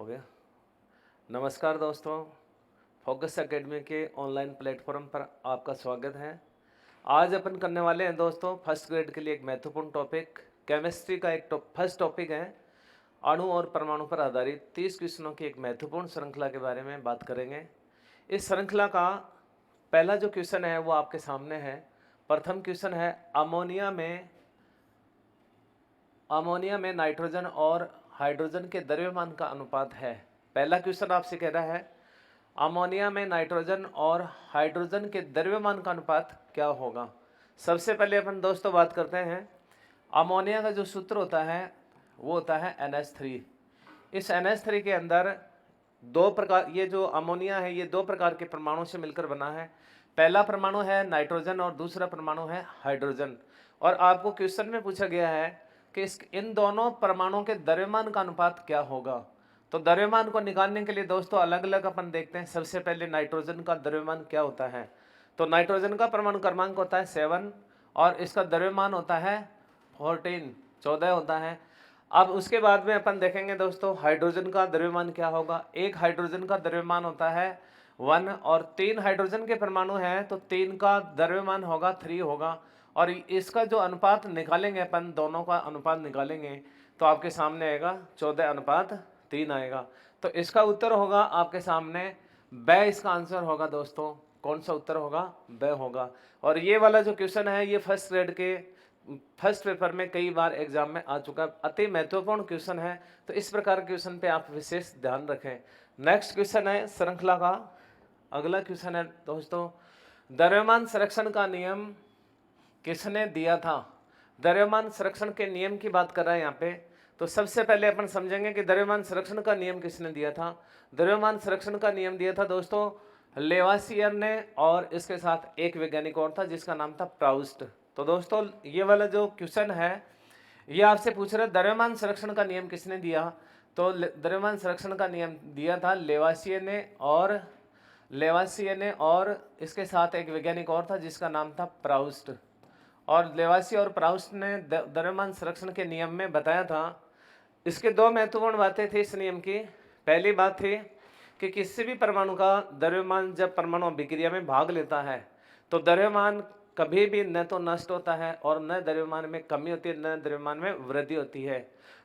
हो गया। नमस्कार दोस्तों, फोकस एकेडमी के ऑनलाइन प्लेटफॉर्म पर आपका स्वागत है। आज अपन करने वाले हैं दोस्तों फर्स्ट ग्रेड के लिए एक महत्वपूर्ण टॉपिक, केमिस्ट्री का एक फर्स्ट टॉपिक है। अणु और परमाणु पर आधारित 30 क्वेश्चनों की एक महत्वपूर्ण श्रृंखला के बारे में बात करेंगे। इस श्रृंखला का पहला जो क्वेश्चन है वो आपके सामने है। प्रथम क्वेश्चन है, अमोनिया में नाइट्रोजन और हाइड्रोजन के द्रव्यमान का अनुपात है। पहला क्वेश्चन आपसे कह रहा है, अमोनिया में नाइट्रोजन और हाइड्रोजन के द्रव्यमान का अनुपात क्या होगा। सबसे पहले अपन दोस्तों बात करते हैं, अमोनिया का जो सूत्र होता है वो होता है NH3। इस NH3 के अंदर दो प्रकार, ये जो अमोनिया है ये दो प्रकार के परमाणु से मिलकर बना है। पहला परमाणु है नाइट्रोजन और दूसरा परमाणु है हाइड्रोजन। और आपको क्वेश्चन में पूछा गया है कि इन दोनों परमाणुओं के द्रव्यमान का अनुपात क्या होगा। तो द्रव्यमान को निकालने के लिए दोस्तों अलग अलग अपन देखते हैं। सबसे पहले नाइट्रोजन का द्रव्यमान क्या होता है, तो नाइट्रोजन का परमाणु क्रमांक होता है 7 और इसका द्रव्यमान होता है 14 होता है। अब उसके बाद में अपन देखेंगे दोस्तों हाइड्रोजन का द्रव्यमान क्या होगा। एक हाइड्रोजन का द्रव्यमान होता है 1 और 3 हाइड्रोजन के परमाणु हैं तो 3 का द्रव्यमान होगा 3 होगा। और इसका जो अनुपात निकालेंगे अपन, दोनों का अनुपात निकालेंगे तो आपके सामने आएगा 14:3 आएगा। तो इसका उत्तर होगा आपके सामने ब, इसका आंसर होगा दोस्तों। कौन सा उत्तर होगा? ब होगा। और ये वाला जो क्वेश्चन है ये फर्स्ट ग्रेड के फर्स्ट पेपर में कई बार एग्जाम में आ चुका है, अति महत्वपूर्ण क्वेश्चन है। तो इस प्रकार के क्वेश्चन पे आप विशेष ध्यान रखें। नेक्स्ट क्वेश्चन है श्रृंखला का अगला क्वेश्चन है दोस्तों, द्रव्यमान संरक्षण का नियम किसने दिया था। द्रव्यमान संरक्षण के नियम की बात कर रहे हैं यहाँ पे। तो सबसे पहले अपन समझेंगे कि द्रव्यमान संरक्षण का नियम किसने दिया था। द्रव्यमान संरक्षण का नियम दिया था दोस्तों लेवासियर ने, और इसके साथ एक वैज्ञानिक और था जिसका नाम था प्राउस्ट। तो दोस्तों ये वाला जो क्वेश्चन है ये आपसे पूछ रहा है द्रव्यमान संरक्षण का नियम किसने दिया। तो द्रव्यमान संरक्षण का नियम दिया था लेवासियर ने, और इसके साथ एक वैज्ञानिक और था जिसका नाम था प्राउस्ट। और लेवासी और प्राउस्ट ने द्रव्यमान संरक्षण के नियम में बताया था। इसके दो महत्वपूर्ण बातें थी इस नियम की। पहली बात थी कि किसी भी परमाणु का द्रव्यमान जब परमाणु अभिक्रिया में भाग लेता है तो द्रव्यमान कभी भी न तो नष्ट होता है और न द्रव्यमान में कमी होती है, न द्रव्यमान में वृद्धि होती है।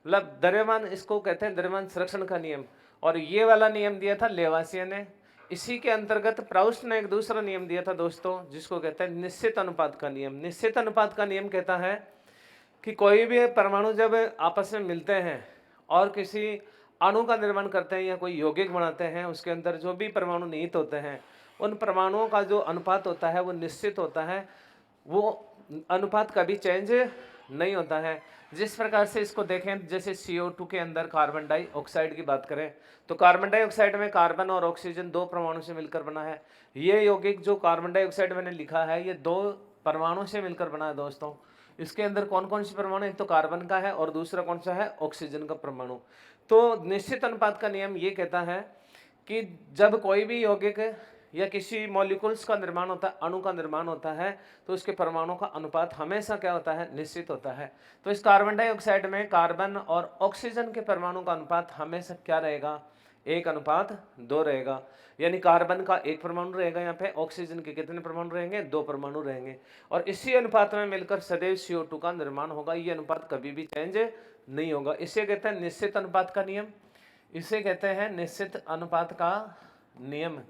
मतलब द्रव्यमान, इसको कहते हैं द्रव्यमान संरक्षण का नियम। और ये वाला नियम दिया था लेवासिया ने। इसी के अंतर्गत प्राउस्ट ने एक दूसरा नियम दिया था दोस्तों जिसको कहते हैं निश्चित अनुपात का नियम। निश्चित अनुपात का नियम कहता है कि कोई भी परमाणु जब आपस में मिलते हैं और किसी अणु का निर्माण करते हैं या कोई यौगिक बनाते हैं, उसके अंदर जो भी परमाणु निहित होते हैं उन परमाणुओं का जो अनुपात होता है वो निश्चित होता है। वो अनुपात कभी चेंज नहीं होता है। जिस प्रकार से इसको देखें, जैसे CO2 के अंदर कार्बन डाइऑक्साइड की बात करें तो कार्बन डाइऑक्साइड में कार्बन और ऑक्सीजन दो परमाणु से मिलकर बना है। ये यौगिक जो कार्बन डाइऑक्साइड मैंने लिखा है ये दो परमाणु से मिलकर बना है दोस्तों। इसके अंदर कौन कौन से परमाणु, एक तो कार्बन का है और दूसरा कौन सा है, ऑक्सीजन का परमाणु। तो निश्चित अनुपात का नियम ये कहता है कि जब कोई भी यौगिक या किसी मॉलिक्यूल्स का निर्माण होता है, अणु का निर्माण होता है, तो उसके परमाणु का अनुपात हमेशा क्या होता है, निश्चित होता है। तो इस कार्बन डाइऑक्साइड में कार्बन और ऑक्सीजन के परमाणु का अनुपात हमेशा क्या रहेगा, 1:2 रहेगा। यानी कार्बन का 1 परमाणु रहेगा यहाँ पे, ऑक्सीजन के कितने परमाणु रहेंगे, 2 परमाणु रहेंगे। और इसी अनुपात में मिलकर सदैव CO2 का निर्माण होगा। ये अनुपात कभी भी चेंज नहीं होगा। इसे कहते हैं निश्चित अनुपात का नियम। इसे कहते हैं निश्चित अनुपात का नियम।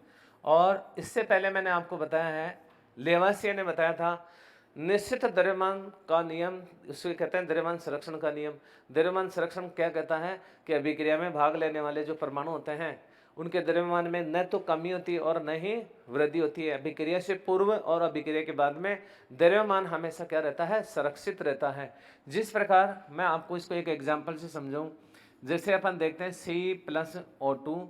और इससे पहले मैंने आपको बताया है, लेवासिया ने बताया था निश्चित द्रव्यमान का नियम, इसे कहते हैं द्रव्यमान संरक्षण का नियम। द्रव्यमान संरक्षण क्या कहता है कि अभिक्रिया में भाग लेने वाले जो परमाणु होते हैं उनके द्रव्यमान में न तो कमी होती है और न ही वृद्धि होती है। अभिक्रिया से पूर्व और अभिक्रिया के बाद में द्रव्यमान हमेशा क्या रहता है, संरक्षित रहता है। जिस प्रकार मैं आपको इसको एक एग्जाम्पल से समझाऊं, जैसे अपन देखते हैं C+O2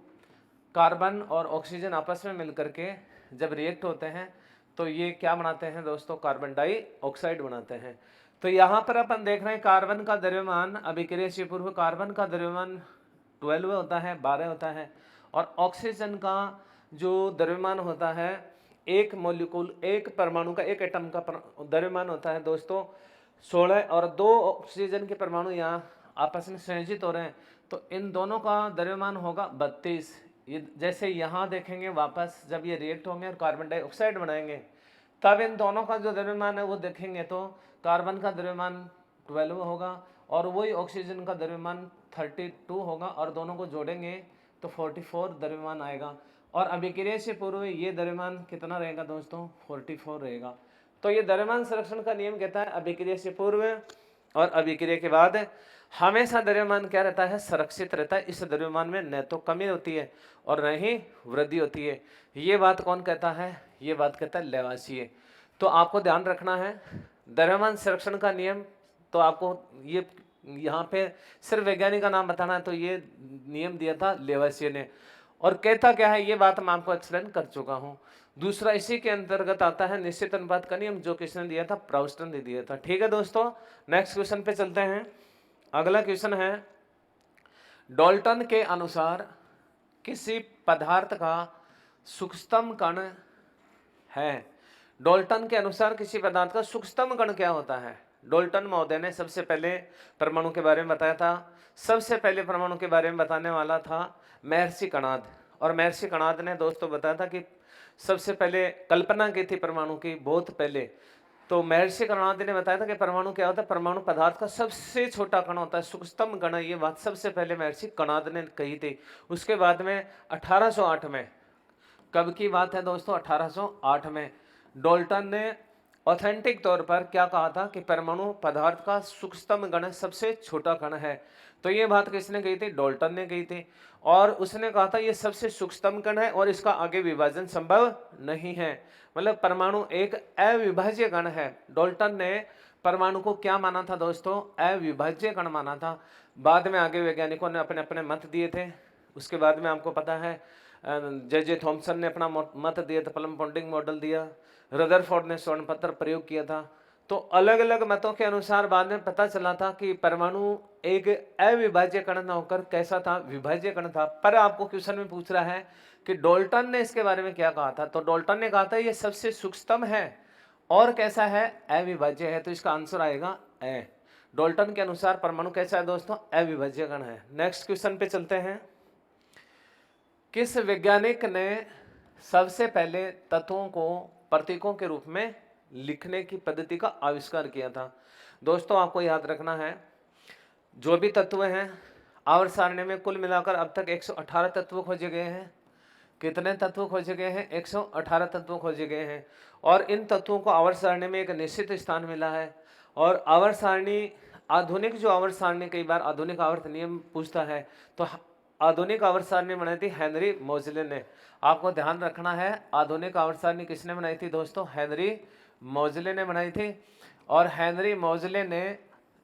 कार्बन और ऑक्सीजन आपस में मिलकर के जब रिएक्ट होते हैं तो ये क्या बनाते हैं दोस्तों, कार्बन डाइऑक्साइड बनाते हैं। तो यहाँ पर अपन देख रहे हैं कार्बन का द्रव्यमान अभिक्रिया से पूर्व कार्बन का द्रव्यमान 12 होता है, 12 होता है। और ऑक्सीजन का जो द्रव्यमान होता है, एक मॉलिक्यूल, एक परमाणु का, एक एटम का द्रव्यमान होता है दोस्तों 16। और 2 ऑक्सीजन के परमाणु यहाँ आपस में संयोजित हो रहे हैं, तो इन दोनों का द्रव्यमान होगा 32। ये जैसे यहाँ देखेंगे वापस जब ये रिएक्ट होंगे और कार्बन डाइऑक्साइड बनाएंगे, तब इन दोनों का जो द्रव्यमान है वो देखेंगे तो कार्बन का द्रव्यमान 12 होगा और वही ऑक्सीजन का द्रव्यमान 32 होगा, और दोनों को जोड़ेंगे तो 44 द्रव्यमान आएगा। और अभिक्रिया से पूर्व ये द्रव्यमान कितना रहेगा दोस्तों? 44 रहेगा। तो ये द्रव्यमान संरक्षण का नियम कहता है अभिक्रिया से पूर्व और अभिक्रिया के बाद हमेशा द्रव्यमान क्या रहता है? संरक्षित रहता है। इस द्रव्यमान में न तो कमी होती है और न ही वृद्धि होती है। ये बात कौन कहता है? ये बात कहता है लेवासिए। तो आपको ध्यान रखना है द्रव्यमान संरक्षण का नियम, तो आपको ये यहाँ पे सिर्फ वैज्ञानिक का नाम बताना है, तो ये नियम दिया था लेवासिए ने। और कहता क्या है ये बात मैं आपको एक्सप्लेन कर चुका हूँ। दूसरा इसी के अंतर्गत आता है निश्चित अनुपात का नियम, जो किसने दिया था? प्राउस्ट ने दिया था। ठीक है दोस्तों, नेक्स्ट क्वेश्चन पे चलते हैं। अगला क्वेश्चन है, डाल्टन के अनुसार किसी पदार्थ का सूक्ष्मतम कण है। डाल्टन के अनुसार किसी पदार्थ का सूक्ष्मतम कण क्या होता है? डाल्टन महोदय ने सबसे पहले परमाणु के बारे में बताया था। सबसे पहले परमाणु के बारे में बताने वाला था महर्षि कणाद, और महर्षि कणाद ने दोस्तों बताया था कि सबसे पहले कल्पना की थी परमाणु की बहुत पहले। तो महर्षि कणाद ने बताया था कि परमाणु क्या होता है? परमाणु पदार्थ का सबसे छोटा कण होता है, सूक्ष्मतम कण। ये बात सबसे पहले महर्षि कणाद ने कही थी। उसके बाद में 1808 में, कब की बात है दोस्तों? 1808 में डाल्टन ने ऑथेंटिक तौर पर क्या कहा था कि परमाणु पदार्थ का सूक्ष्मतम कण सबसे छोटा कण है। तो ये बात किसने कही थी? डाल्टन ने कही थी। और उसने कहा था ये सबसे सूक्ष्मतम कण है और इसका आगे विभाजन संभव नहीं है। मतलब परमाणु एक अविभाज्य कण है। डाल्टन ने परमाणु को क्या माना था दोस्तों? अविभाज्य कण माना था। बाद में आगे वैज्ञानिकों ने अपने अपने मत दिए थे। उसके बाद में आपको पता है जे थॉमसन ने अपना मत दिया था, प्लम पॉन्टिंग मॉडल दिया, रदरफोर्ड ने स्वर्ण पत्र प्रयोग किया था। तो अलग अलग मतों के अनुसार बाद में पता चला था कि परमाणु एक अविभाज्य कण न होकर कैसा था? विभाज्य कण था। पर आपको क्वेश्चन में पूछ रहा है कि डाल्टन ने इसके बारे में क्या कहा था? तो डाल्टन ने कहा था ये सबसे सूक्ष्मतम है और कैसा है? अविभाज्य है। तो इसका आंसर आएगा ए। डाल्टन के अनुसार परमाणु कैसा है दोस्तों? अविभाज्य कण है। नेक्स्ट क्वेश्चन पे चलते हैं। किस वैज्ञानिक ने सबसे पहले तत्वों को प्रतीकों के रूप में लिखने की पद्धति का आविष्कार किया था? दोस्तों आपको याद रखना है जो भी तत्व हैं आवर्त सारणी में कुल मिलाकर अब तक 118 तत्व खोजे गए हैं। कितने तत्व खोजे गए हैं? 118 तत्व खोजे गए हैं। और इन तत्वों को आवर्त सारणी में एक निश्चित स्थान मिला है। और आवर्त सारणी आधुनिक जो आवर्त सारणी, कई बार आधुनिक आवर्त नियम पूछता है, तो आधुनिक आवर्त सारणी बनाई थी हेनरी मोजले ने। आपको ध्यान रखना है आधुनिक आवर्त सारणी किसने बनाई थी दोस्तों? हेनरी मोजले ने बनाई थी। और हेनरी मोजले ने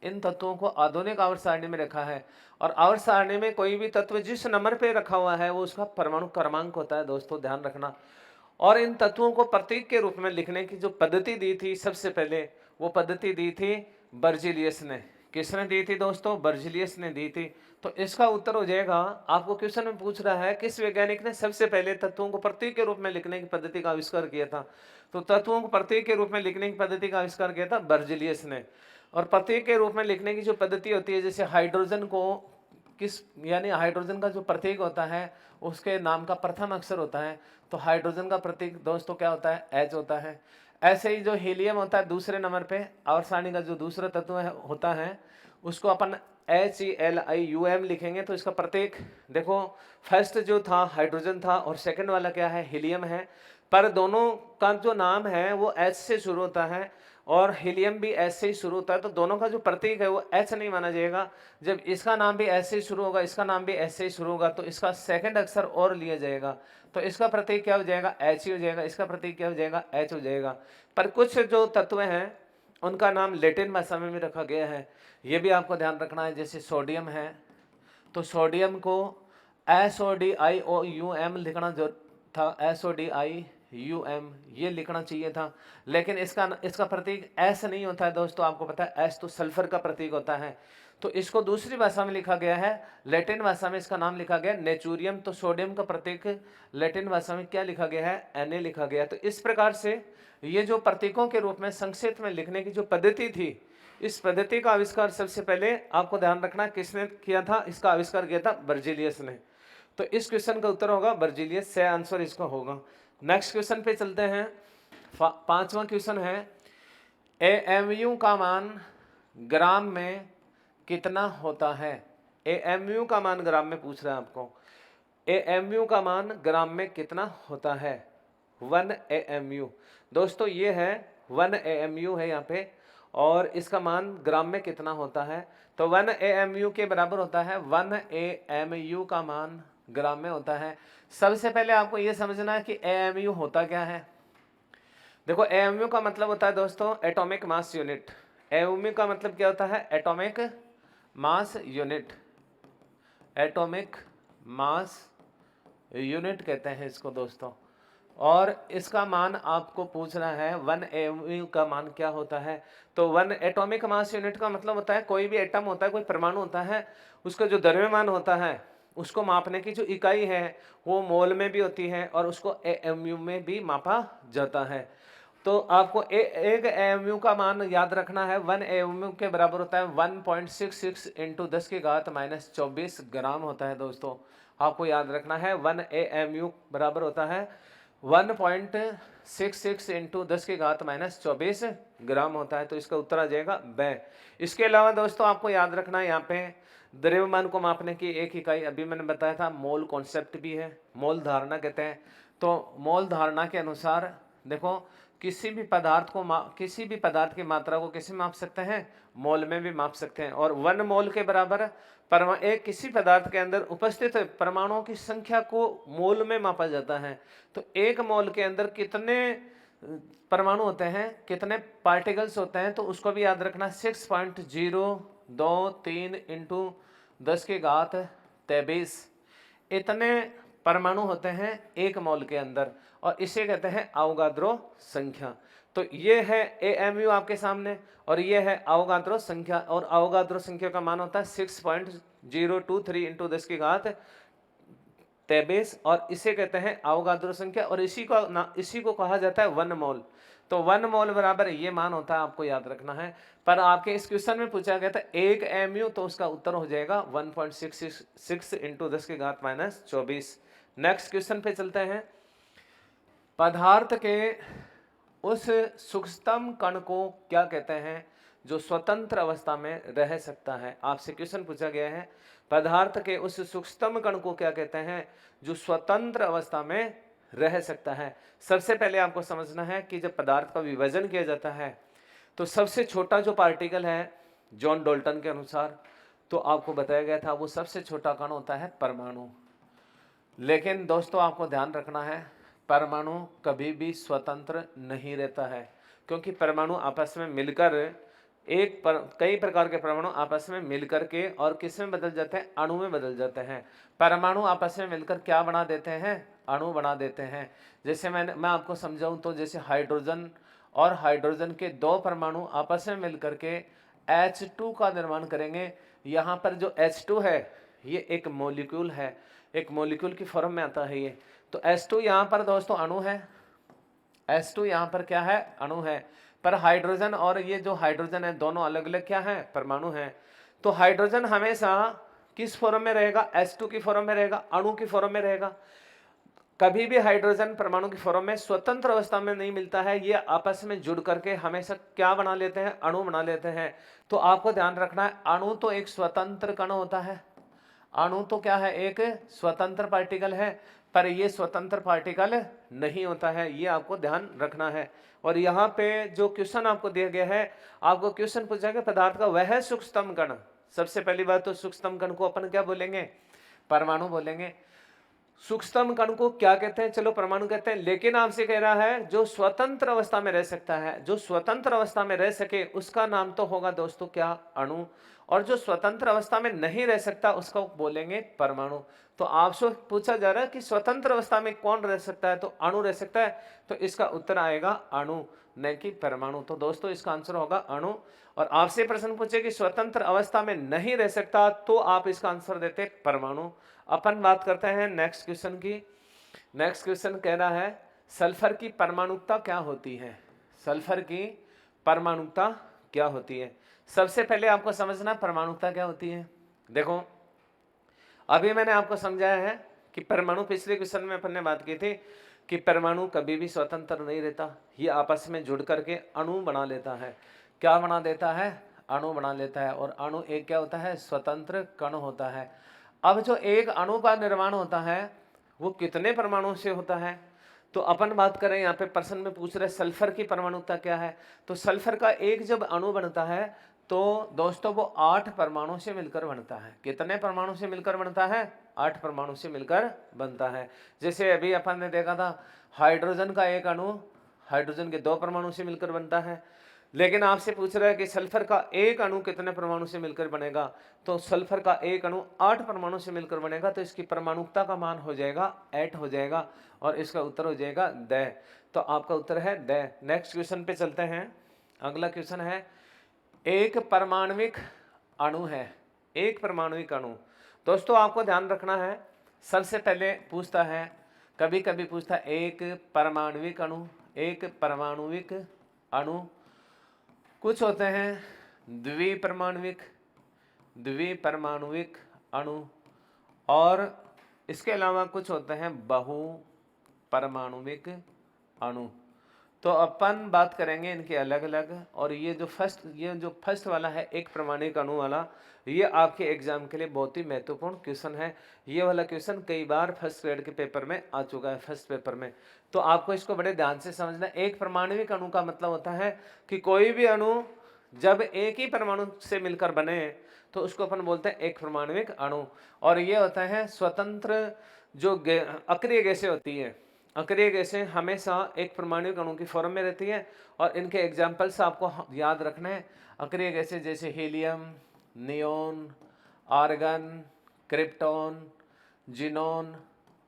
इन तत्वों को आधुनिक आवर्त सारणी में रखा है। और आवर्त सारणी में कोई भी तत्व जिस नंबर पे रखा हुआ है वो उसका परमाणु क्रमांक होता है दोस्तों, ध्यान रखना। और इन तत्वों को प्रतीक के रूप में लिखने की जो पद्धति दी थी सबसे पहले, वो पद्धति दी थी बर्जिलियस ने। किसने दी थी दोस्तों? बर्जिलियस ने दी थी। तो इसका उत्तर हो जाएगा, आपको क्वेश्चन में पूछ रहा है किस वैज्ञानिक ने सबसे पहले तत्वों को प्रतीक के रूप में लिखने की पद्धति का आविष्कार किया था? तो तत्वों को प्रतीक के रूप में लिखने की पद्धति का आविष्कार किया था बर्जिलियस ने। और प्रतीक के रूप में लिखने की जो पद्धति होती है, जैसे हाइड्रोजन को किस, यानी हाइड्रोजन का जो प्रतीक होता है उसके नाम का प्रथम अक्षर होता है, तो हाइड्रोजन का प्रतीक दोस्तों क्या होता है? H होता है। ऐसे ही जो हीलियम होता है दूसरे नंबर पे, आवर्त सारणी का जो दूसरा तत्व होता है उसको अपन HELIUM लिखेंगे। तो इसका प्रतीक देखो, फर्स्ट जो था हाइड्रोजन था और सेकंड वाला क्या है? हीलियम है। पर दोनों का जो नाम है वो H से शुरू होता है और हीलियम भी H से ही शुरू होता है। तो दोनों का जो प्रतीक है वो H नहीं माना जाएगा। जब इसका नाम भी H से शुरू होगा, इसका नाम भी H से शुरू होगा, तो इसका सेकंड अक्षर और लिया जाएगा। तो इसका प्रतीक क्या हो जाएगा? H ही हो जाएगा। इसका प्रतीक क्या हो जाएगा? H हो जाएगा। पर कुछ जो तत्व हैं उनका नाम लैटिन भाषा में भी रखा गया है, ये भी आपको ध्यान रखना है। जैसे सोडियम है, तो सोडियम को SODIOUM लिखना जो था, SODIUM ये लिखना चाहिए था, लेकिन इसका प्रतीक S नहीं होता है दोस्तों। आपको पता है S तो सल्फर का प्रतीक होता है, तो इसको दूसरी भाषा में लिखा गया है। लैटिन भाषा में इसका नाम लिखा गया नेचुरियम। तो सोडियम का प्रतीक लैटिन भाषा में क्या लिखा गया है? Na लिखा गया। तो इस प्रकार से ये जो प्रतीकों के रूप में संक्षेप में लिखने की जो पद्धति थी, इस पद्धति का आविष्कार सबसे पहले आपको ध्यान रखना किसने किया था, इसका आविष्कार किया था बर्जीलियस ने। तो इस क्वेश्चन का उत्तर होगा बर्जीलियस, से आंसर इसका होगा। नेक्स्ट क्वेश्चन पे चलते हैं। पांचवा क्वेश्चन है एएमयू का मान ग्राम में कितना होता है। एएमयू का मान ग्राम में पूछ रहा है आपको। एएमयू का मान ग्राम में कितना होता है, 1 एएमयू। दोस्तों ये है 1 एएमयू है यहाँ पे, और इसका मान ग्राम में कितना होता है, तो 1 एएमयू के बराबर होता है 1 एएमयू का मान ग्राम में होता है। सबसे पहले आपको ये समझना है कि एएमयू होता क्या है। देखो एएमयू का मतलब होता है दोस्तों एटॉमिक मास यूनिट। एएमयू का मतलब क्या होता है, atomic mass unit. Atomic mass unit कहते हैं इसको दोस्तों। और इसका मान आपको पूछना है 1 एएमयू का मान क्या होता है। तो 1 एटॉमिक मास यूनिट का मतलब होता है कोई भी एटम होता है, कोई परमाणु होता है, उसका जो द्रव्यमान होता है उसको मापने की जो इकाई है वो मोल में भी होती है और उसको एएमयू में भी मापा जाता है। तो आपको एक एएमयू का मान याद रखना है, 1 एएमयू के बराबर होता है 1.66 इंटू 10 की घात -24 ग्राम होता है दोस्तों। आपको याद रखना है 1 एएमयू बराबर होता है 1.66 इंटू 10 की घात -24 ग्राम होता है। तो इसका उत्तर आ जाएगा ब। इसके अलावा दोस्तों आपको याद रखना है यहाँ पे द्रव्यमान को मापने की एक इकाई अभी मैंने बताया था, मोल कॉन्सेप्ट भी है, मोल धारणा कहते हैं। तो मोल धारणा के अनुसार देखो किसी भी पदार्थ की मात्रा को कैसे माप सकते हैं, मोल में भी माप सकते हैं। और 1 मोल के बराबर एक किसी पदार्थ के अंदर उपस्थित परमाणुओं की संख्या को मोल में मापा जाता है। तो एक मोल के अंदर कितने परमाणु होते हैं, कितने पार्टिकल्स होते हैं, तो उसको भी याद रखना 6.023 इंटू 10 की घात 23 इतने परमाणु होते हैं एक मोल के अंदर, और इसे कहते हैं अवोगाद्रो संख्या। तो ये है एएमयू आपके सामने और ये है अवोगाद्रो संख्या, और अवोगाद्रो संख्या का मान होता है 6.023 इंटू 10 की घात 23 और इसे कहते हैं अवोगाद्रो संख्या, और इसी को कहा जाता है 1 मोल। तो 1 मोल बराबर ये मान होता है, आपको याद रखना है। पर आपके इस क्वेश्चन में पूछा गया था 1 एमयू, तो उसका उत्तर हो जाएगा 1.66 इंटू 10 की घात -24। नेक्स्ट क्वेश्चन पे चलते हैं। पदार्थ के उस सूक्ष्मतम कण को क्या कहते हैं जो स्वतंत्र अवस्था में रह सकता है। आपसे क्वेश्चन पूछा गया है पदार्थ के उस सूक्ष्मतम कण को क्या कहते हैं जो स्वतंत्र अवस्था में रह सकता है। सबसे पहले आपको समझना है कि जब पदार्थ का विभाजन किया जाता है तो सबसे छोटा जो पार्टिकल है जॉन डाल्टन के अनुसार, तो आपको बताया गया था वो सबसे छोटा कण होता है परमाणु। लेकिन दोस्तों आपको ध्यान रखना है परमाणु कभी भी स्वतंत्र नहीं रहता है, क्योंकि परमाणु आपस में मिलकर कई प्रकार के परमाणु आपस में मिलकर के और किस में बदल जाते हैं, अणु में बदल जाते हैं। परमाणु आपस में मिलकर क्या बना देते हैं, अणु बना देते हैं। जैसे मैं आपको समझाऊं तो जैसे हाइड्रोजन और हाइड्रोजन के 2 परमाणु आपस में मिलकर के H2 का निर्माण करेंगे। यहाँ पर जो H2 है ये एक मॉलिक्यूल है, एक मॉलिक्यूल की फॉर्म में आता है ये। तो H2 यहाँ पर दोस्तों अणु है, H2 यहाँ पर क्या है, अणु है। पर हाइड्रोजन और ये जो हाइड्रोजन है दोनों अलग अलग क्या है, परमाणु हैं। तो हाइड्रोजन हमेशा किस फॉर्म में रहेगा, H2 की फॉर्म में रहेगा, अणु की फॉर्म में रहेगा। कभी भी हाइड्रोजन परमाणु की फॉर्म में स्वतंत्र अवस्था में नहीं मिलता है, ये आपस में जुड़ करके हमेशा क्या बना लेते हैं, अणु बना लेते हैं। तो आपको ध्यान रखना है अणु तो एक स्वतंत्र कण होता है, अणु तो क्या है, एक स्वतंत्र पार्टिकल है, पर ये स्वतंत्र पार्टिकल नहीं होता है, ये आपको ध्यान रखना है। और यहाँ पे जो क्वेश्चन आपको दिया गया है, आपको क्वेश्चन पूछा गया पदार्थ का वह सूक्ष्मतम कण। सबसे पहली बात तो सूक्ष्मतम कण को अपन क्या बोलेंगे, परमाणु बोलेंगे। सूक्ष्मतम कण को क्या कहते हैं, चलो परमाणु कहते हैं। लेकिन आपसे कह रहा है जो स्वतंत्र अवस्था में रह सकता है, जो स्वतंत्र अवस्था में रह सके उसका नाम तो होगा दोस्तों क्या, अणु। और जो स्वतंत्र अवस्था में नहीं रह सकता उसको बोलेंगे परमाणु। तो आपसे पूछा जा रहा है कि स्वतंत्र अवस्था में कौन रह सकता है, तो अणु रह सकता है। तो इसका उत्तर आएगा अणु, न कि परमाणु। तो दोस्तों इसका आंसर होगा अणु। और आपसे प्रश्न पूछे कि स्वतंत्र अवस्था में नहीं रह सकता, तो आप इसका आंसर देते परमाणु। अपन बात करते हैं नेक्स्ट क्वेश्चन की। नेक्स्ट क्वेश्चन कह रहा है सल्फर की परमाणुकता क्या होती है। सल्फर की परमाणुकता क्या होती है। सबसे पहले आपको समझना परमाणुकता क्या होती है। देखो, अभी मैंने आपको समझाया है कि परमाणु, पिछले क्वेश्चन में अपन ने बात की थी कि परमाणु कभी भी स्वतंत्र नहीं रहता, ये आपस में जुड़ करके अणु बना लेता है। क्या बना देता है? अणु बना लेता है। और अणु एक क्या होता है? स्वतंत्र कण होता है। अब जो एक अणु का निर्माण होता है वो कितने परमाणु से होता है? तो अपन बात करें, यहाँ पे प्रश्न में पूछ रहे सल्फर की परमाणुता क्या है। तो सल्फर का एक जब अणु बनता है तो दोस्तों वो 8 परमाणु से मिलकर बनता है। कितने परमाणु से मिलकर बनता है? 8 परमाणु से मिलकर बनता है। जैसे अभी अपन ने देखा था हाइड्रोजन का एक अणु हाइड्रोजन के 2 परमाणु से मिलकर बनता है। लेकिन आपसे पूछ रहा है कि सल्फर का एक अणु कितने परमाणु से मिलकर बनेगा। तो सल्फर का एक अणु 8 परमाणु से मिलकर बनेगा। तो इसकी परमाणुकता का मान हो जाएगा 8 हो जाएगा और इसका उत्तर हो जाएगा द। तो आपका उत्तर है द। नेक्स्ट क्वेश्चन पे चलते हैं। अगला क्वेश्चन है, एक परमाणविक अणु है। एक परमाणविक अणु, दोस्तों आपको ध्यान रखना है, सबसे पहले पूछता है, कभी कभी पूछता है एक परमाणविक अणु। एक परमाणुविक अणु, कुछ होते हैं द्विपरमाणुविक, द्विपरमाणुविक अणु, और इसके अलावा कुछ होते हैं बहुपरमाणुविक अणु। तो अपन बात करेंगे इनके अलग अलग। और ये जो फर्स्ट वाला है एक परमाणुविक अणु वाला, ये आपके एग्जाम के लिए बहुत ही महत्वपूर्ण क्वेश्चन है। ये वाला क्वेश्चन कई बार फर्स्ट ग्रेड के पेपर में आ चुका है, फर्स्ट पेपर में। तो आपको इसको बड़े ध्यान से समझना। एक परमाणुविक अणु का मतलब होता है कि कोई भी अणु जब एक ही परमाणु से मिलकर बने तो उसको अपन बोलते हैं एक परमाणुविक अणु। और ये होता है स्वतंत्र, जो अक्रिय गैसें होती है, अक्रिय गैसें हमेशा एक परमाणुविक अणु की फॉर्म में रहती है। और इनके एग्जाम्पल्स आपको याद रखने हैं। अक्रिय गैसें जैसे helium, neon, argon, krypton, xenon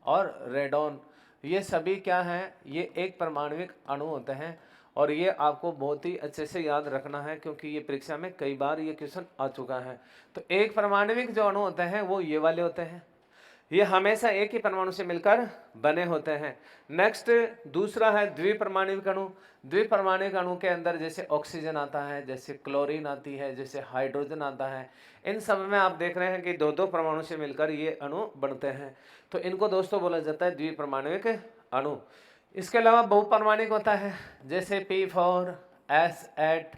और रेडॉन, ये सभी क्या हैं? ये एक परमाणुविक अणु होते हैं। और ये आपको बहुत ही अच्छे से याद रखना है क्योंकि ये परीक्षा में कई बार ये क्वेश्चन आ चुका है। तो एक परमाणुविक जो अणु होते हैं वो ये वाले होते हैं, ये हमेशा एक ही परमाणु से मिलकर बने होते हैं। नेक्स्ट दूसरा है द्विपरमाणुविक अणु। द्विपरमाणुविक अणु के अंदर जैसे ऑक्सीजन आता है, जैसे क्लोरीन आती है, जैसे हाइड्रोजन आता है। इन सब में आप देख रहे हैं कि 2-2 परमाणु से मिलकर ये अणु बनते हैं। तो इनको दोस्तों बोला जाता है द्विपरमाणुविक अणु। इसके अलावा बहुपरमाणुविक होता है, जैसे P4S8,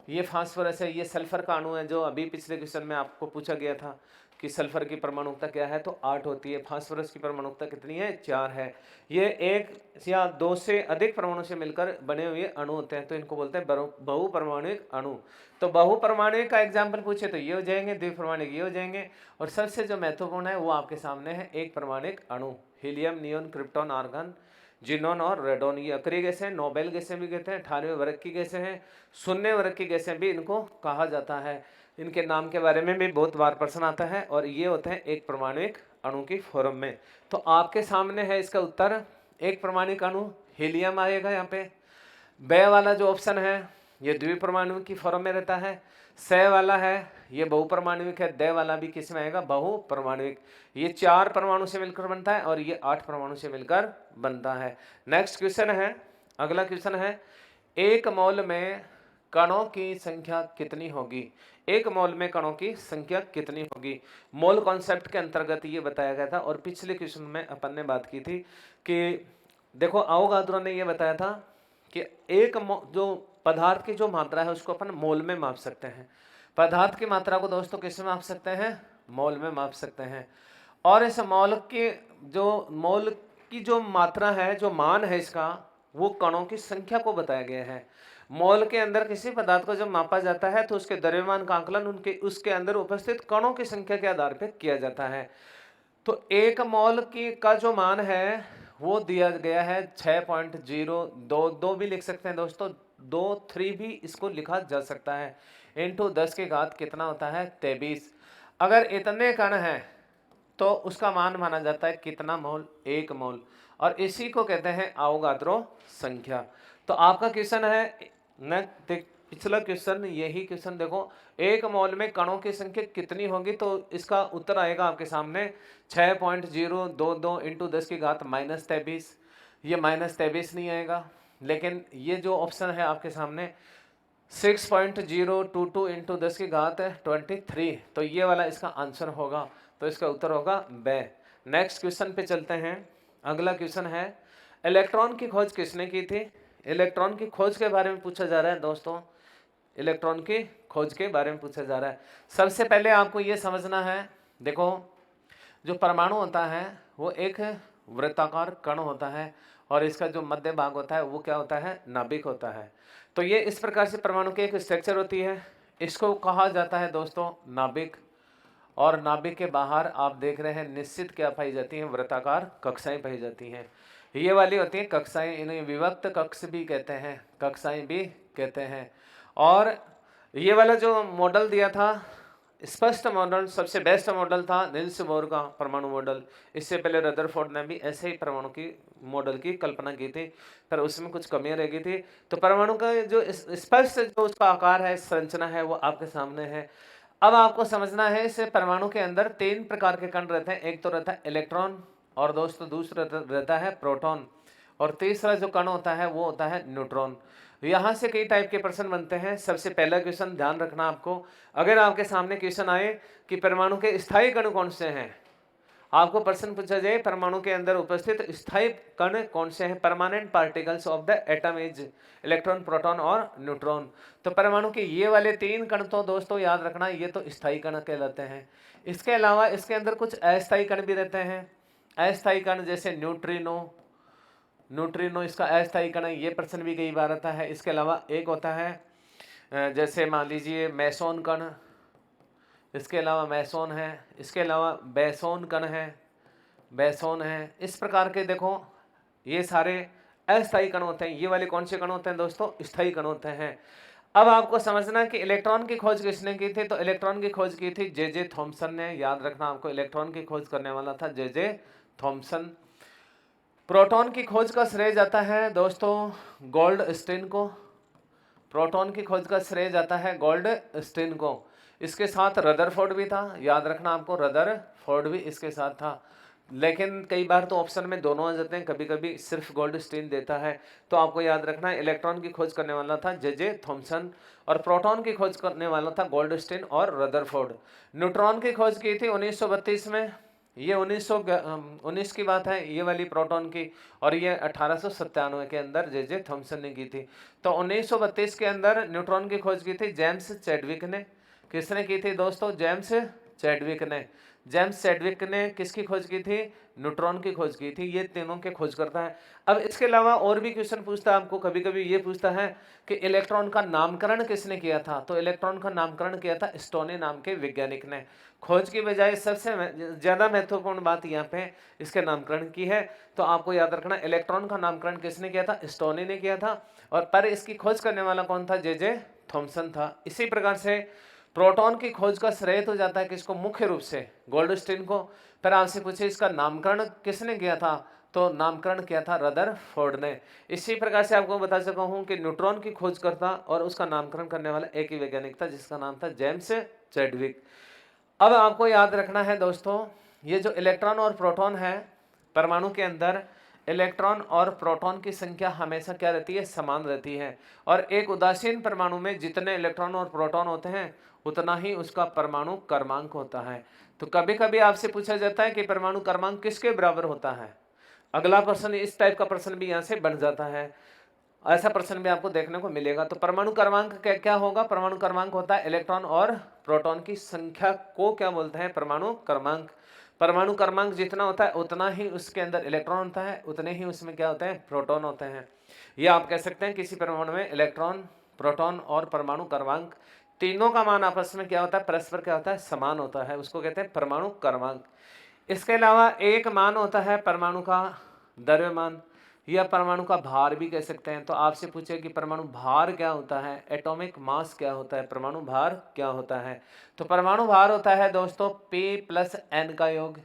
ये फास्फोरस है, ये सल्फर का अणु है, जो अभी पिछले क्वेश्चन में आपको पूछा गया था कि सल्फर की परमाणुकता क्या है, तो 8 होती है। फास्फोरस की परमाणुकता कितनी है? 4 है। ये 1 या 2 से अधिक परमाणु से मिलकर बने हुए अणु होते हैं, तो इनको बोलते हैं बहुपरमाणुविक अणु। तो बहुपरमाणुविक का एग्जाम्पल पूछे तो ये हो जाएंगे, द्विपरमाणुविक ये हो जाएंगे। और सबसे जो महत्वपूर्ण है वो आपके सामने है एक परमाणुविक अणु। Helium, neon, krypton, argon, xenon और रेडोन, ये अक्रिय गैसें, नोबेल गैसें भी कहते हैं, 18वें वर्ग की गैसें हैं, 0वें वर्ग की गैसें भी इनको कहा जाता है। इनके नाम के बारे में भी बहुत बार प्रश्न आता है। और ये होते हैं एक परमाणुविक अणु की फॉर्म में। तो आपके सामने है इसका उत्तर, एक परमाणुविक अणु हीलियम आएगा यहाँ पे। ब वाला जो ऑप्शन है ये द्विपरमाणुविक की फॉर्म में रहता है। स वाला है ये बहुपरमाणुविक है। द वाला भी किस में आएगा? बहुपरमाणुविक। ये 4 परमाणु से मिलकर बनता है और ये 8 परमाणु से मिलकर बनता है। नेक्स्ट क्वेश्चन है, अगला क्वेश्चन है, एक मोल में कणों की संख्या कितनी होगी? एक मोल में कणों की संख्या कितनी होगी? मोल कॉन्सेप्ट के अंतर्गत ये बताया गया था। और पिछले क्वेश्चन में अपन ने बात की थी कि देखो अवोगाद्रो ने ये बताया था कि एक जो पदार्थ की जो मात्रा है उसको अपन मोल में माप सकते हैं। पदार्थ की मात्रा को दोस्तों किसमें माप सकते हैं? मोल में माप सकते हैं। और इस मोल की जो मात्रा है, जो मान है इसका, वो कणों की संख्या को बताया गया है। मोल के अंदर किसी पदार्थ को जब मापा जाता है तो उसके द्रव्यमान का आकलन उसके अंदर उपस्थित कणों की संख्या के आधार पर किया जाता है। तो एक मोल का जो मान है वो दिया गया है 6.022 भी लिख सकते हैं दोस्तों, 23 भी इसको लिखा जा सकता है। इंटू 10 की घात कितना होता है? 23। अगर इतने कण हैं तो उसका मान माना जाता है कितना मोल? 1 मोल। और इसी को कहते हैं अवोगाद्रो संख्या। तो आपका क्वेश्चन है पिछला क्वेश्चन, यही क्वेश्चन देखो, एक मोल में कणों की संख्या कितनी होगी? तो इसका उत्तर आएगा आपके सामने 6.022 इंटू 10 की घात -23। ये -23 नहीं आएगा, लेकिन ये जो ऑप्शन है आपके सामने 6.022 इंटू 10 की घात 23। तो ये वाला इसका आंसर होगा, तो इसका उत्तर होगा बे। नेक्स्ट क्वेश्चन पे चलते हैं। अगला क्वेश्चन है, इलेक्ट्रॉन की खोज किसने की थी? इलेक्ट्रॉन की खोज के बारे में पूछा जा रहा है दोस्तों, इलेक्ट्रॉन की खोज के बारे में पूछा जा रहा है। सबसे पहले आपको ये समझना है, देखो जो परमाणु होता है वो एक वृत्ताकार कण होता है और इसका जो मध्य भाग होता है वो क्या होता है? नाभिक होता है। तो ये इस प्रकार से परमाणु की एक स्ट्रक्चर होती है, इसको कहा जाता है दोस्तों नाभिक। और नाभिक के बाहर आप देख रहे हैं निश्चित क्या पाई जाती हैं? वृत्ताकार कक्षाएं पाई जाती हैं। ये वाली होती हैं कक्षाएं, इन्हें विभक्त कक्ष भी कहते हैं, कक्षाएं भी कहते हैं। और ये वाला जो मॉडल दिया था, स्पष्ट मॉडल, सबसे बेस्ट मॉडल था निल्स बोर का परमाणु मॉडल। इससे पहले रदरफोर्ड ने भी ऐसे ही परमाणु की मॉडल की कल्पना की थी, पर उसमें कुछ कमियां रह गई थी। तो परमाणु का जो स्पष्ट जो उसका आकार है, संरचना है, वो आपके सामने है। अब आपको समझना है इस परमाणु के अंदर 3 प्रकार के कण रहते हैं। एक तो रहता है इलेक्ट्रॉन, और दोस्तों दूसरा रहता है प्रोटॉन, और तीसरा जो कण होता है वो होता है न्यूट्रॉन। यहाँ से कई टाइप के प्रश्न बनते हैं। सबसे पहला क्वेश्चन ध्यान रखना आपको, अगर आपके सामने क्वेश्चन आए कि परमाणु के स्थायी कण कौन से हैं, आपको प्रश्न पूछा जाए परमाणु के अंदर उपस्थित स्थायी कण कौन से हैं, permanent particles of the atom is electron, proton और न्यूट्रॉन। तो परमाणु के ये वाले 3 कण तो दोस्तों याद रखना, ये तो स्थायी कण कहलाते हैं। इसके अलावा इसके अंदर कुछ अस्थायी कण भी रहते हैं। अस्थायी कण जैसे न्यूट्रिनो, न्यूट्रिनो इसका अस्थायी कण है, ये प्रश्न भी कई बार आता है। इसके अलावा एक होता है जैसे मान लीजिए मैसोन कण, इसके अलावा मैसोन है, इसके अलावा बेसोन कण है, बेसोन है। इस प्रकार के देखो ये सारे अस्थायी कण होते हैं। ये वाले कौन से कण होते हैं दोस्तों? स्थायी कण होते हैं। अब आपको समझना कि इलेक्ट्रॉन की खोज किसने की थी? तो इलेक्ट्रॉन की खोज की थी जे थॉमसन ने। याद रखना आपको, इलेक्ट्रॉन की खोज करने वाला था जे थॉमसन। प्रोटॉन की खोज का श्रेय जाता है दोस्तों गोल्डस्टीन को। प्रोटॉन की खोज का श्रेय जाता है गोल्डस्टीन को। इसके साथ रदरफोर्ड भी था, याद रखना आपको, रदरफोर्ड भी इसके साथ था। लेकिन कई बार तो ऑप्शन में दोनों आ जाते हैं, कभी कभी सिर्फ गोल्डस्टीन देता है। तो आपको याद रखना है इलेक्ट्रॉन की खोज करने वाला था जे थॉमसन, और प्रोटॉन की खोज करने वाला था गोल्डस्टीन और रदरफोर्ड। न्यूट्रॉन की खोज की थी 1932 में, ये 1919 की बात है ये वाली प्रोटॉन की, और ये 1897 के अंदर जे थॉमसन ने की थी। तो 1932 के अंदर न्यूट्रॉन की खोज की थी जेम्स चैडविक ने। किसने की थी दोस्तों? जेम्स चैडविक ने। जेम्स चैडविक ने किसकी खोज की थी? न्यूट्रॉन की खोज की थी। ये तीनों के खोज करता है। अब इसके अलावा और भी क्वेश्चन पूछता है आपको, कभी कभी ये पूछता है कि इलेक्ट्रॉन का नामकरण किसने किया था? तो इलेक्ट्रॉन का नामकरण किया था स्टोनी नाम के वैज्ञानिक ने। खोज की बजाय सबसे ज्यादा महत्वपूर्ण बात यहाँ पे इसके नामकरण की है। तो आपको याद रखना इलेक्ट्रॉन का नामकरण किसने किया था? स्टोनी ने किया था। और पर इसकी खोज करने वाला कौन था? जे थॉमसन था। इसी प्रकार से प्रोटॉन की खोज का श्रेय तो जाता है किसको? मुख्य रूप से गोल्डस्टीन को। पर आपसे पूछे इसका नामकरण किसने किया था? तो नामकरण किया था रदरफोर्ड ने। इसी प्रकार से आपको बता सका हूं कि न्यूट्रॉन की खोज करता और उसका नामकरण करने वाला एक ही वैज्ञानिक था, जिसका नाम था जेम्स चैडविक। अब आपको याद रखना है दोस्तों, ये जो इलेक्ट्रॉन और प्रोटॉन है, परमाणु के अंदर इलेक्ट्रॉन और प्रोटॉन की संख्या हमेशा क्या रहती है? समान रहती है। और एक उदासीन परमाणु में जितने इलेक्ट्रॉन और प्रोटॉन होते हैं उतना ही उसका परमाणु क्रमांक होता है। तो कभी कभी आपसे पूछा जाता है कि परमाणु क्रमांक किसके बराबर होता है? अगला प्रश्न इस टाइप का प्रश्न भी यहाँ से बन जाता है, ऐसा प्रश्न भी आपको देखने को मिलेगा। तो परमाणु क्रमांक क्या होगा? परमाणु क्रमांक होता है इलेक्ट्रॉन और प्रोटॉन की संख्या को क्या बोलते हैं? परमाणु क्रमांक। परमाणु क्रमांक जितना होता है उतना ही उसके अंदर इलेक्ट्रॉन होता है, उतने ही उसमें क्या होते हैं? प्रोटॉन होते हैं। ये आप कह सकते हैं किसी परमाणु में इलेक्ट्रॉन, प्रोटॉन और परमाणु क्रमांक तीनों का मान आपस में क्या होता है? परस्पर क्या होता है? समान होता है। उसको कहते हैं परमाणु क्रमांक। इसके अलावा एक मान होता है परमाणु का द्रव्यमान, या परमाणु का भार भी कह सकते हैं। तो आपसे पूछे कि परमाणु भार क्या होता है? एटॉमिक मास क्या होता है? परमाणु भार क्या होता है? तो परमाणु भार होता है दोस्तों P + N का योग।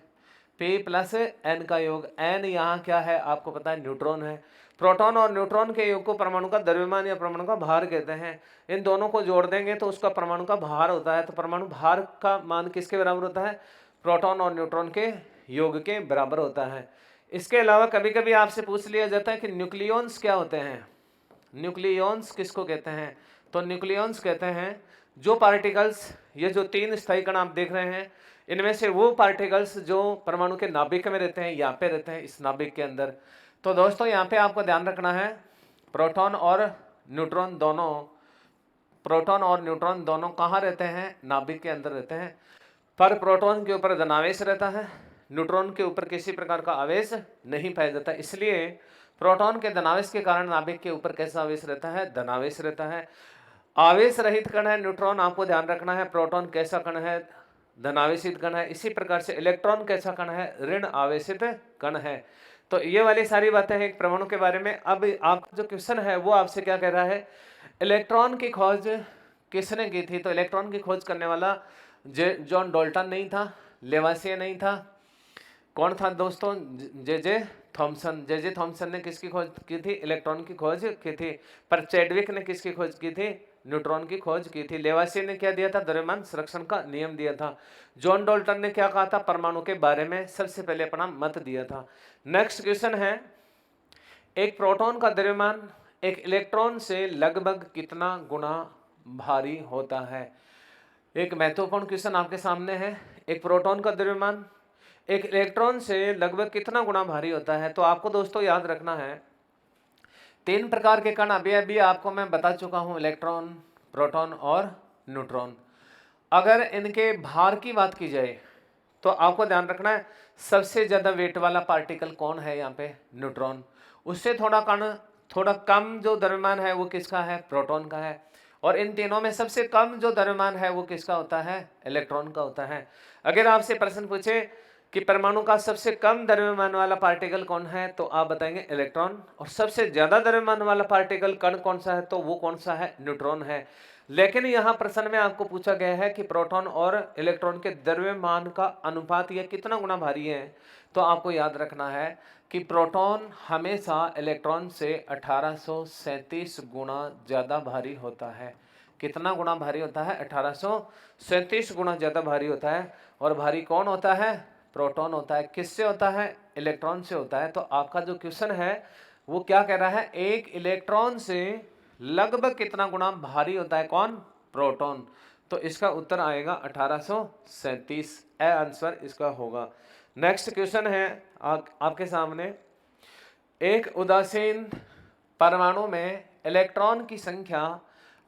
P + N का योग। N यहाँ क्या है? आपको पता है न्यूट्रॉन है। प्रोटॉन और न्यूट्रॉन के योग को परमाणु का द्रव्यमान या परमाणु का भार कहते हैं। इन दोनों को जोड़ देंगे तो उसका परमाणु का भार होता है। तो परमाणु भार का मान किसके बराबर होता है? प्रोटॉन और न्यूट्रॉन के योग के बराबर होता है। इसके अलावा कभी कभी आपसे पूछ लिया जाता है कि न्यूक्लियॉन्स क्या होते हैं? न्यूक्लियॉन्स किसको कहते हैं? तो न्यूक्लियॉन्स कहते हैं जो पार्टिकल्स, ये जो 3 स्थायी कण आप देख रहे हैं, इनमें से वो पार्टिकल्स जो परमाणु के नाभिक में रहते हैं, यहाँ पे रहते हैं इस नाभिक के अंदर। तो दोस्तों यहाँ पे आपको ध्यान रखना है, प्रोटॉन और न्यूट्रॉन दोनों कहाँ रहते हैं? नाभिक के अंदर रहते हैं। पर प्रोटॉन के ऊपर धनावेश रहता है, न्यूट्रॉन के ऊपर किसी प्रकार का आवेश नहीं पाया जाता। इसलिए प्रोटॉन के धनावेश के कारण नाभिक के ऊपर कैसा आवेश रहता है? धनावेश रहता है। आवेश रहित कण है न्यूट्रॉन, आपको ध्यान रखना है। प्रोटॉन कैसा कण है? धनावेशित कण है। इसी प्रकार से इलेक्ट्रॉन कैसा कण है? ऋण आवेशित कण है। तो ये वाली सारी बातें हैं एक परमाणु के बारे में। अब आपका जो क्वेश्चन है वो आपसे क्या कह रहा है? इलेक्ट्रॉन की खोज किसने की थी? तो इलेक्ट्रॉन की खोज करने वाला जॉन डाल्टन नहीं था, लेवासिए नहीं था, कौन था दोस्तों? जे थॉमसन ने किसकी खोज की थी? इलेक्ट्रॉन की खोज की थी। पर चैडविक ने किसकी खोज की थी? न्यूट्रॉन की खोज की थी। लेवासिए ने क्या दिया था? द्रव्यमान संरक्षण का नियम दिया था। जॉन डाल्टन ने क्या कहा था? परमाणु के बारे में सबसे पहले अपना मत दिया था। नेक्स्ट क्वेश्चन है, एक प्रोटॉन का द्रव्यमान एक इलेक्ट्रॉन से लगभग कितना गुना भारी होता है? एक महत्वपूर्ण क्वेश्चन आपके सामने है। एक प्रोटॉन का द्रव्यमान एक इलेक्ट्रॉन से लगभग कितना गुना भारी होता है? तो आपको दोस्तों याद रखना है, 3 प्रकार के कण अभी आपको मैं बता चुका हूं, इलेक्ट्रॉन, प्रोटॉन और न्यूट्रॉन। अगर इनके भार की बात की जाए तो आपको ध्यान रखना है, सबसे ज्यादा वेट वाला पार्टिकल कौन है? यहाँ पे न्यूट्रॉन। उससे थोड़ा कम जो द्रव्यमान है वो किसका है? प्रोटॉन का है। और इन तीनों में सबसे कम जो द्रव्यमान है वो किसका होता है? इलेक्ट्रॉन का होता है। अगर आपसे प्रश्न पूछे कि परमाणु का सबसे कम द्रव्यमान वाला पार्टिकल कौन है, तो आप बताएंगे इलेक्ट्रॉन। और सबसे ज्यादा द्रव्यमान वाला पार्टिकल कण कौन सा है? तो वो कौन सा है? न्यूट्रॉन है। लेकिन यहाँ प्रश्न में आपको पूछा गया है कि प्रोटॉन और इलेक्ट्रॉन के द्रव्यमान का अनुपात यह कितना गुना भारी है? तो आपको याद रखना है कि प्रोटॉन हमेशा इलेक्ट्रॉन से 1837 गुना ज्यादा भारी होता है। कितना गुना भारी होता है? 1837 गुना ज्यादा भारी होता है। और भारी कौन होता है? प्रोटॉन होता है। किससे होता है? इलेक्ट्रॉन से होता है। तो आपका जो क्वेश्चन है वो क्या कह रहा है? एक इलेक्ट्रॉन से लगभग कितना गुना भारी होता है? कौन? प्रोटॉन। तो इसका उत्तर आएगा 1837। आंसर इसका होगा। नेक्स्ट क्वेश्चन है आपके सामने, एक उदासीन परमाणु में इलेक्ट्रॉन की संख्या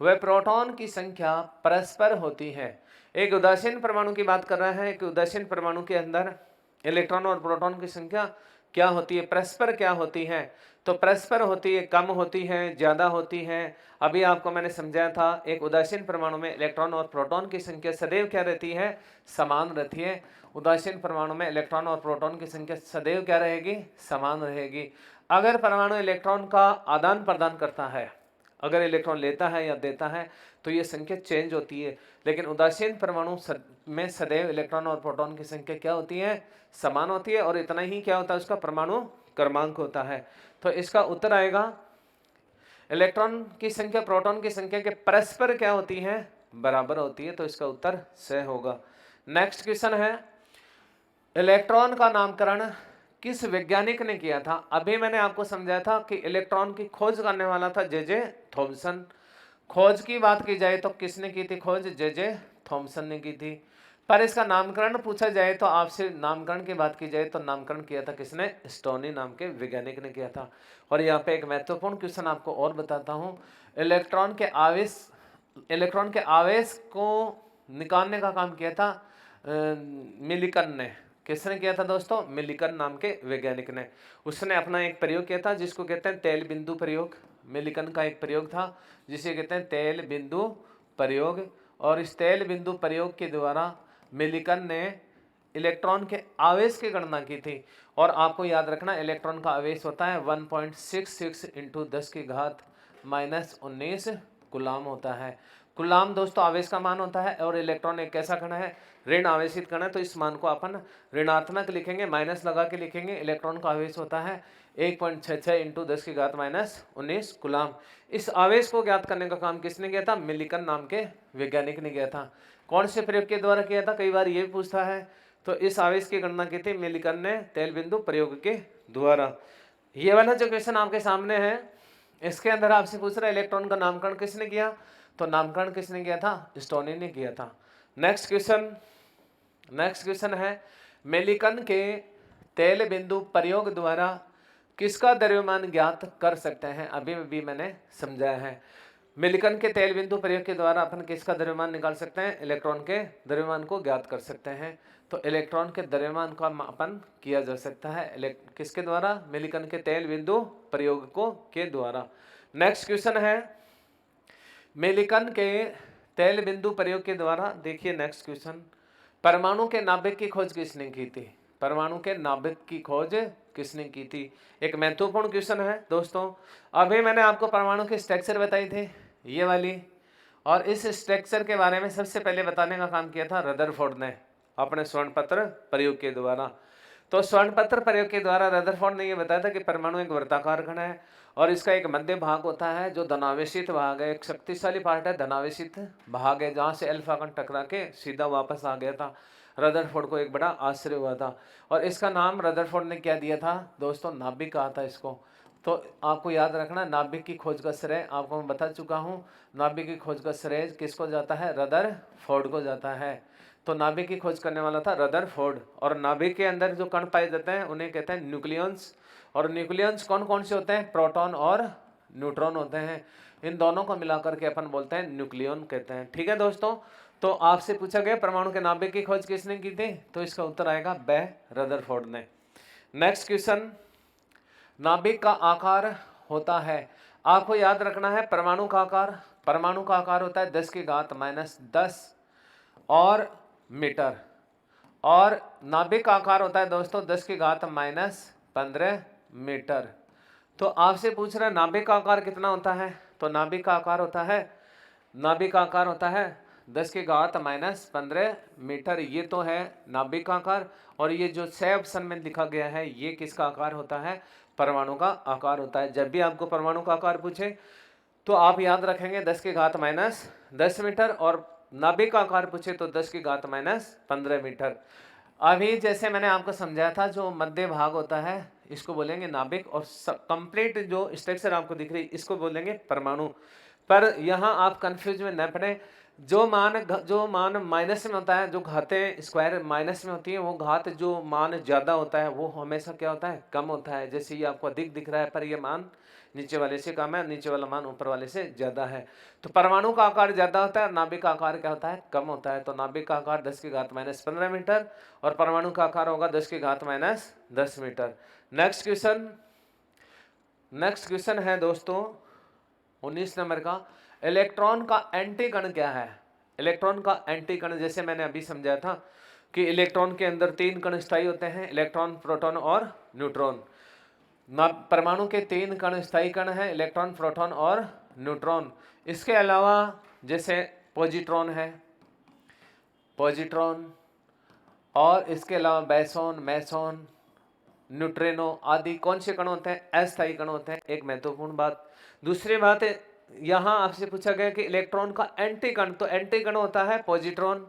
व प्रोटॉन की संख्या परस्पर होती है। एक उदासीन परमाणु की बात कर रहा है कि उदासीन परमाणु के अंदर इलेक्ट्रॉन और प्रोटॉन की संख्या क्या होती है? परस्पर क्या होती है? तो परस्पर होती है, कम होती है, ज्यादा होती है। अभी आपको मैंने समझाया था, एक उदासीन परमाणु में इलेक्ट्रॉन और प्रोटॉन की संख्या सदैव क्या रहती है? समान रहती है। उदासीन परमाणु में इलेक्ट्रॉन और प्रोटॉन की संख्या सदैव क्या रहेगी? समान रहेगी। अगर परमाणु इलेक्ट्रॉन का आदान प्रदान करता है, अगर इलेक्ट्रॉन लेता है या देता है, तो ये संख्या चेंज होती है। लेकिन उदासीन परमाणु में सदैव इलेक्ट्रॉन और प्रोटॉन की संख्या क्या होती है? समान होती है। और इतना ही क्या होता है? उसका परमाणु क्रमांक होता है। तो इसका उत्तर आएगा, इलेक्ट्रॉन की संख्या प्रोटॉन की संख्या के परस्पर क्या होती है? बराबर होती है। तो इसका उत्तर स होगा। नेक्स्ट क्वेश्चन है, इलेक्ट्रॉन का नामकरण किस वैज्ञानिक ने किया था? अभी मैंने आपको समझाया था कि इलेक्ट्रॉन की खोज करने वाला था जे थॉमसन। खोज की बात की जाए तो किसने की थी खोज? जे थॉमसन ने की थी। पर इसका नामकरण पूछा जाए तो आपसे, नामकरण की बात की जाए तो नामकरण किया था किसने? स्टोनी नाम के वैज्ञानिक ने किया था। और यहाँ पे एक महत्वपूर्ण क्वेश्चन आपको और बताता हूँ, इलेक्ट्रॉन के आवेश को निकालने का काम किया था मिलिकन ने। किसने किया था दोस्तों? मिलिकन नाम के वैज्ञानिक ने। उसने अपना एक प्रयोग किया था जिसको कहते हैं तेल बिंदु प्रयोग। मिलिकन का एक प्रयोग था जिसे कहते हैं तेल बिंदु प्रयोग। और इस तेल बिंदु प्रयोग के द्वारा मिलिकन ने इलेक्ट्रॉन के आवेश की गणना की थी। और आपको याद रखना, इलेक्ट्रॉन का आवेश होता है 1.66 इंटू 10 की घात -19 कूलाम होता है। कूलाम दोस्तों आवेश का मान होता है। और इलेक्ट्रॉन एक कैसा कण है? ऋण आवेशित कण है। तो इस मान को अपन ऋणात्मक लिखेंगे, माइनस लगा के लिखेंगे। इलेक्ट्रॉन का आवेश होता है 1.66 इंटू 10 की घात -19 कूलाम। इस आवेश को ज्ञात करने का काम किसने किया था? मिलिकन नाम के वैज्ञानिक ने किया था। कौन से प्रयोग के द्वारा किया था? कई बार ये भी पूछता है। तो इस आवेश की गणना की थी मिलिकन ने तेल बिंदु प्रयोग के द्वारा। ये वाला जो क्वेश्चन आपके सामने है, इसके अंदर आपसे पूछ रहा है इलेक्ट्रॉन का नामकरण किसने किया? तो नामकरण किसने किया था? स्टोनी ने किया था। नेक्स्ट क्वेश्चन है मेलिकन के तेल बिंदु प्रयोग द्वारा किसका द्रव्यमान ज्ञात कर सकते हैं? अभी भी मैंने समझाया है। मेलिकन के तेल बिंदु प्रयोग के द्वारा अपन किसका द्रव्यमान निकाल सकते हैं? इलेक्ट्रॉन के द्रव्यमान को ज्ञात कर सकते हैं। तो इलेक्ट्रॉन के द्रव्यमान का मापन किया जा सकता है किसके द्वारा? मेलिकन के तेल बिंदु प्रयोग के द्वारा। नेक्स्ट क्वेश्चन है मेलिकन के तेल बिंदु प्रयोग के द्वारा, देखिए नेक्स्ट क्वेश्चन, परमाणु के नाभिक की खोज किसने की थी? परमाणु के नाभिक की खोज किसने की थी? एक महत्वपूर्ण क्वेश्चन है दोस्तों। अभी मैंने आपको परमाणु के स्ट्रक्चर बताई थे, ये वाली, और इस स्ट्रक्चर के बारे में सबसे पहले बताने का काम किया था रदरफोर्ड ने अपने स्वर्ण पत्र प्रयोग के द्वारा। तो स्वर्ण पत्र प्रयोग के द्वारा रदरफोर्ड ने यह बताया था कि परमाणु एक वृत्ताकार कण है और इसका एक मध्य भाग होता है जो धनावेशित भाग है, एक शक्तिशाली पार्ट है, धनावेशित भाग है, जहां से अल्फा कण टकरा के सीधा वापस आ गया था। रदरफोर्ड को एक बड़ा आश्चर्य हुआ था और इसका नाम रदरफोर्ड ने क्या दिया था दोस्तों? नाभिक कहा था इसको। तो आपको याद रखना, नाभिक की खोज का श्रेय आपको मैं बता चुका हूँ। नाभिक की खोज का श्रेय किसको जाता है? रदरफोर्ड को जाता है। तो नाभिक की खोज करने वाला था रदरफोर्ड। और नाभिक के अंदर जो कण पाए जाते हैं उन्हें कहते हैं न्यूक्लियंस। और न्यूक्लियंस कौन कौन से होते हैं? प्रोटॉन और न्यूट्रॉन होते हैं। इन दोनों को मिलाकर के अपन बोलते हैं न्यूक्लियन कहते हैं। ठीक है दोस्तों, तो आपसे पूछा गया परमाणु के नाभिक की खोज किसने की थी? तो इसका उत्तर आएगा रदरफोर्ड ने। नेक्स्ट क्वेश्चन, नाभिक का आकार होता है, आपको याद रखना है परमाणु का आकार होता है 10⁻⁻10 और मीटर, और नाभिक का आकार होता है दोस्तों 10⁻⁻15 मीटर। तो आपसे पूछ रहे हैं नाभिक का आकार कितना होता है? तो नाभिक का आकार होता है 10⁻⁻15 मीटर। ये तो है नाभिक का आकार, और ये जो 6 ऑप्शन में लिखा गया है ये किसका आकार होता है? परमाणु का आकार होता है। जब भी आपको परमाणु का आकार पूछे तो आप याद रखेंगे 10⁻10 मीटर, और नाभिक का आकार पूछे तो 10⁻15 मीटर। अभी जैसे मैंने आपको समझाया था, जो मध्य भाग होता है इसको बोलेंगे नाभिक, और कंप्लीट जो स्ट्रक्चर आपको दिख रही इसको बोलेंगे परमाणु। पर यहाँ आप कंफ्यूज में न पड़े। जो मान माइनस में होता है, जो घातें स्क्वायर माइनस में होती है, वो घात जो मान ज्यादा होता है वो हमेशा क्या होता है? कम होता है। जैसे ये आपको अधिक दिख रहा है पर ये मान नीचे वाले से कम है, नीचे वाला मान ऊपर वाले से ज्यादा है। तो परमाणु का आकार ज्यादा होता है, नाभिक का आकार क्या होता है? कम होता है। तो नाभिक का आकार 10⁻15 मीटर और परमाणु का आकार होगा 10⁻10 मीटर। नेक्स्ट क्वेश्चन है दोस्तों 19 नंबर का, इलेक्ट्रॉन का एंटी कण क्या है? इलेक्ट्रॉन का एंटी कण, जैसे मैंने अभी समझाया था कि इलेक्ट्रॉन के अंदर 3 कण स्थायी होते हैं, इलेक्ट्रॉन, प्रोटॉन और न्यूट्रॉन। परमाणु के 3 कण स्थायी कण हैं, इलेक्ट्रॉन, प्रोटॉन और न्यूट्रॉन। इसके अलावा जैसे पॉजिट्रॉन, और इसके अलावा बैसोन, मेसोन, न्यूट्रिनो आदि कौन से कण होते हैं? अस्थायी कण होते हैं। एक महत्वपूर्ण बात। दूसरी बात है, यहां आपसे पूछा गया कि इलेक्ट्रॉन का एंटी कण, तो एंटी कण होता है पॉजिट्रॉन।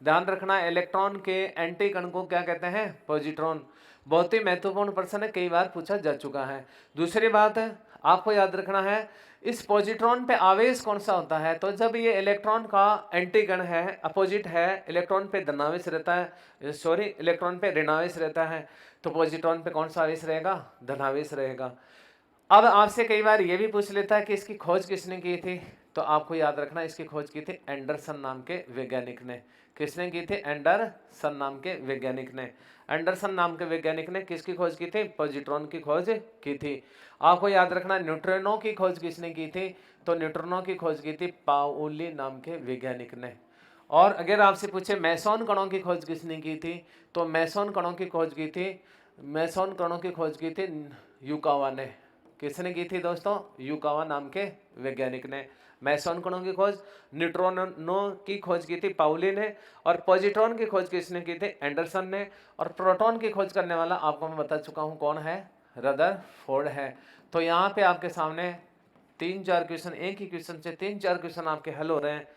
ध्यान रखना, इलेक्ट्रॉन के एंटी कण को क्या कहते हैं? पॉजिट्रॉन। बहुत ही महत्वपूर्ण प्रश्न है, कई बार पूछा जा चुका है। दूसरी बात है आपको याद रखना है, इस पॉजिट्रॉन पे आवेश कौन सा होता है? तो जब ये इलेक्ट्रॉन का एंटी कण है, अपोजिट है, इलेक्ट्रॉन पे धनावेश रहता है, इलेक्ट्रॉन पे ऋणावेश रहता है, तो पॉजिट्रॉन पे कौन सा आवेश रहेगा? धनावेश रहेगा। अब आपसे कई बार ये भी पूछ लेता है कि इसकी खोज किसने की थी? तो आपको याद रखना, इसकी खोज की थी एंडरसन नाम के वैज्ञानिक ने। किसने की थी? एंडरसन नाम के वैज्ञानिक ने। एंडरसन नाम के वैज्ञानिक ने किसकी खोज की थी? पॉजिट्रॉन की खोज की थी। आपको याद रखना, न्यूट्रिनो की खोज किसने की थी? तो न्यूट्रिनो की खोज की थी पाउली नाम के वैज्ञानिक ने। और अगर आपसे पूछे मेसोन कणों की खोज किसने की थी? तो मेसोन कणों की खोज की थी युकावा ने। किसने की थी दोस्तों? युकावा नाम के वैज्ञानिक ने। मेसोन कणों की खोज, न्यूट्रिनो की खोज की थी पाउली ने, और पॉजिट्रॉन की खोज किसने की थी? एंडरसन ने। और प्रोटॉन की खोज करने वाला आपको मैं बता चुका हूं कौन है? रदरफोर्ड है। तो यहाँ पे आपके सामने 3-4 क्वेश्चन, एक ही क्वेश्चन से 3-4 क्वेश्चन आपके हल हो रहे हैं।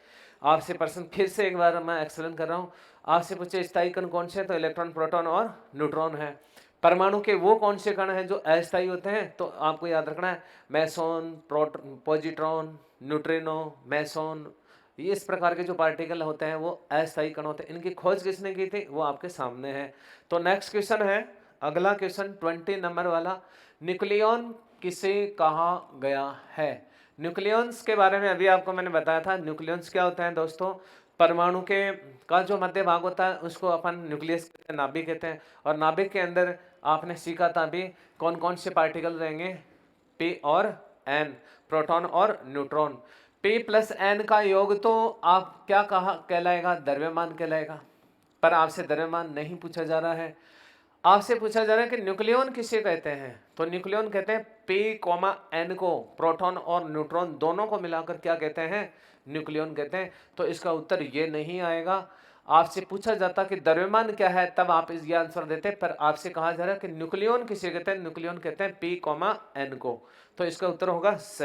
आपसे प्रश्न फिर से एक बार मैं एक्सप्लेन कर रहा हूँ। आपसे पूछे स्थायी कण कौन से? तो इलेक्ट्रॉन, प्रोटॉन और न्यूट्रॉन है। परमाणु के वो कौन से कण हैं जो अस्थायी होते हैं, तो आपको याद रखना है meson, proton, positron, neutrino, meson, ये इस प्रकार के जो पार्टिकल होते हैं वो अस्थायी कण होते हैं। इनकी खोज किसने की थी, वो आपके सामने है। तो नेक्स्ट क्वेश्चन है, अगला क्वेश्चन 20 नंबर वाला, न्यूक्लियॉन किसे कहा गया है। न्यूक्लियॉन्स के बारे में अभी आपको मैंने बताया था। न्यूक्लियॉन्स क्या होते हैं दोस्तों, परमाणु के का जो मध्य भाग होता है उसको अपन न्यूक्लियस कहते हैं, नाभिक कहते हैं। और नाभिक के अंदर आपने सीखा था अभी कौन कौन से पार्टिकल रहेंगे, पी और एन, प्रोटॉन और न्यूट्रॉन। पी प्लस एन का योग तो आप क्या कहा कहलाएगा, द्रव्यमान कहलाएगा। पर आपसे द्रव्यमान नहीं पूछा जा रहा है, आपसे पूछा जा रहा है कि न्यूक्लियॉन किसे कहते हैं। तो न्यूक्लियॉन कहते हैं पी कोमा एन को, प्रोटॉन और न्यूट्रॉन दोनों को मिलाकर क्या कहते हैं, न्यूक्लियॉन कहते हैं। तो इसका उत्तर ये नहीं आएगा। आपसे पूछा जाता कि द्रव्यमान क्या है, तब आप इस ये आंसर देते, पर आपसे कहा जा रहा है कि न्यूक्लियॉन किसे कहते हैं, न्यूक्लियॉन कहते हैं पी कोमा एन को। तो इसका उत्तर होगा स।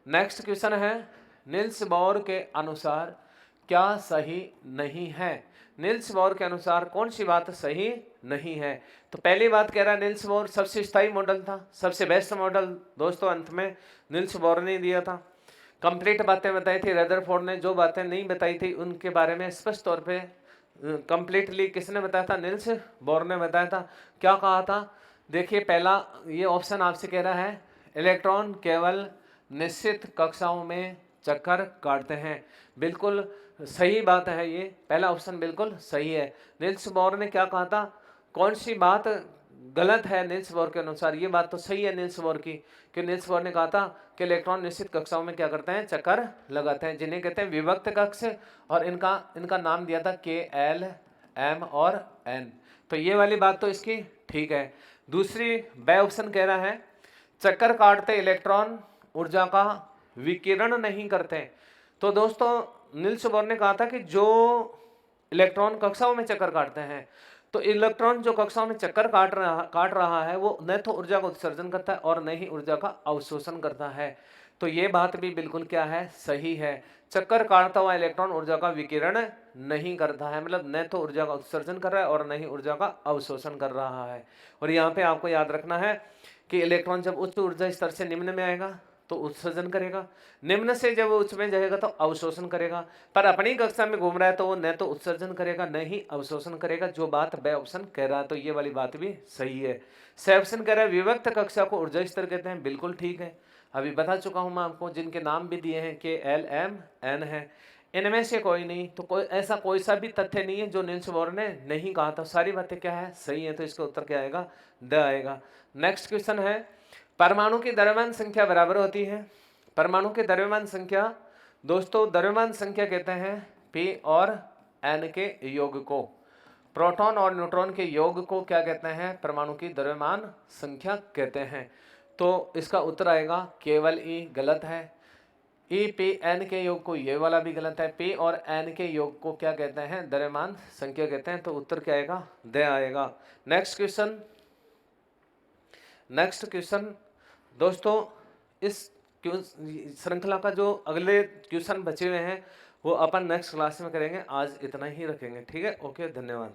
नेक्स्ट क्वेश्चन है, निल्स बोर के अनुसार क्या सही नहीं है। निल्स बोर के अनुसार कौन सी बात सही नहीं है। तो पहली बात कह रहा है निल्स बोर सबसे स्थायी मॉडल था, सबसे बेस्ट मॉडल दोस्तों अंत में निल्स बोर ने दिया था। कंप्लीट बातें बताई थी, रदरफोर्ड ने जो बातें नहीं बताई थी उनके बारे में स्पष्ट तौर पे कंप्लीटली किसने बताया था, निल्स बोर ने बताया था। क्या कहा था, देखिए पहला ये ऑप्शन आपसे कह रहा है इलेक्ट्रॉन केवल निश्चित कक्षाओं में चक्कर काटते हैं। बिल्कुल सही बात है, ये पहला ऑप्शन बिल्कुल सही है। निल्स बोर ने क्या कहा था, कौन सी बात गलत है निल्स बोर के अनुसार, ये बात तो सही है निल्स बोर की, कि निल्स बोर ने कहा था कि इलेक्ट्रॉन निश्चित कक्षाओं में क्या करते हैं, चक्कर लगाते हैं, जिन्हें कहते हैं विभक्त कक्ष। और इनका नाम दिया था के, एल, एम और एन। तो ये वाली बात तो इसकी ठीक है। दूसरी बे ऑप्शन कह रहा है चक्कर काटते इलेक्ट्रॉन ऊर्जा का विकिरण नहीं करते। तो दोस्तों निल्स बोर ने कहा था कि जो इलेक्ट्रॉन कक्षाओं में चक्कर काटते हैं, तो इलेक्ट्रॉन जो कक्षाओं में चक्कर काट रहा है वो न तो ऊर्जा का उत्सर्जन करता है और न ही ऊर्जा का अवशोषण करता है। तो ये बात भी बिल्कुल क्या है, सही है। चक्कर काटता हुआ इलेक्ट्रॉन ऊर्जा का विकिरण नहीं करता है, मतलब न तो ऊर्जा का उत्सर्जन कर रहा है और न ही ऊर्जा का अवशोषण कर रहा है। और यहाँ पे आपको याद रखना है कि इलेक्ट्रॉन जब उच्च ऊर्जा स्तर से निम्न में आएगा तो उत्सर्जन करेगा, निम्न से जब वो उच्च में जाएगा तो अवशोषण करेगा। पर अपनी कक्षा में घूम रहा है तो वो न तो उत्सर्जन करेगा न ही अवशोषण करेगा, जो बात बे ऑप्शन कह रहा है। तो ये वाली बात भी सही है। सी ऑप्शन कह रहा है विभक्त कक्षा को ऊर्जा स्तर कहते हैं, बिल्कुल ठीक है। अभी बता चुका हूं मैं आपको, जिनके नाम भी दिए हैं के, एल, एम, एन है। इनमें से कोई नहीं, तो कोई ऐसा कोई सा भी तथ्य नहीं है जो निल्स बोर ने नहीं कहा था। सारी बातें क्या है, सही है। तो इसका उत्तर क्या आएगा, द आएगा। नेक्स्ट क्वेश्चन है, परमाणु की द्रव्यमान संख्या बराबर होती है। परमाणु की द्रव्यमान संख्या दोस्तों, द्रव्यमान संख्या कहते हैं पी और एन के योग को। प्रोटॉन और न्यूट्रॉन के योग को क्या कहते हैं, परमाणु की द्रव्यमान संख्या कहते हैं। तो इसका उत्तर आएगा केवल ई, गलत है। ई पी एन के योग को, ये वाला भी गलत है। पी और एन के योग को क्या कहते हैं, द्रव्यमान संख्या कहते हैं। तो उत्तर क्या आएगा, द आएगा। नेक्स्ट क्वेश्चन दोस्तों, इस श्रृंखला का जो अगले क्वेश्चन बचे हुए हैं वो अपन नेक्स्ट क्लास में करेंगे। आज इतना ही रखेंगे, ठीक है। ओके, धन्यवाद।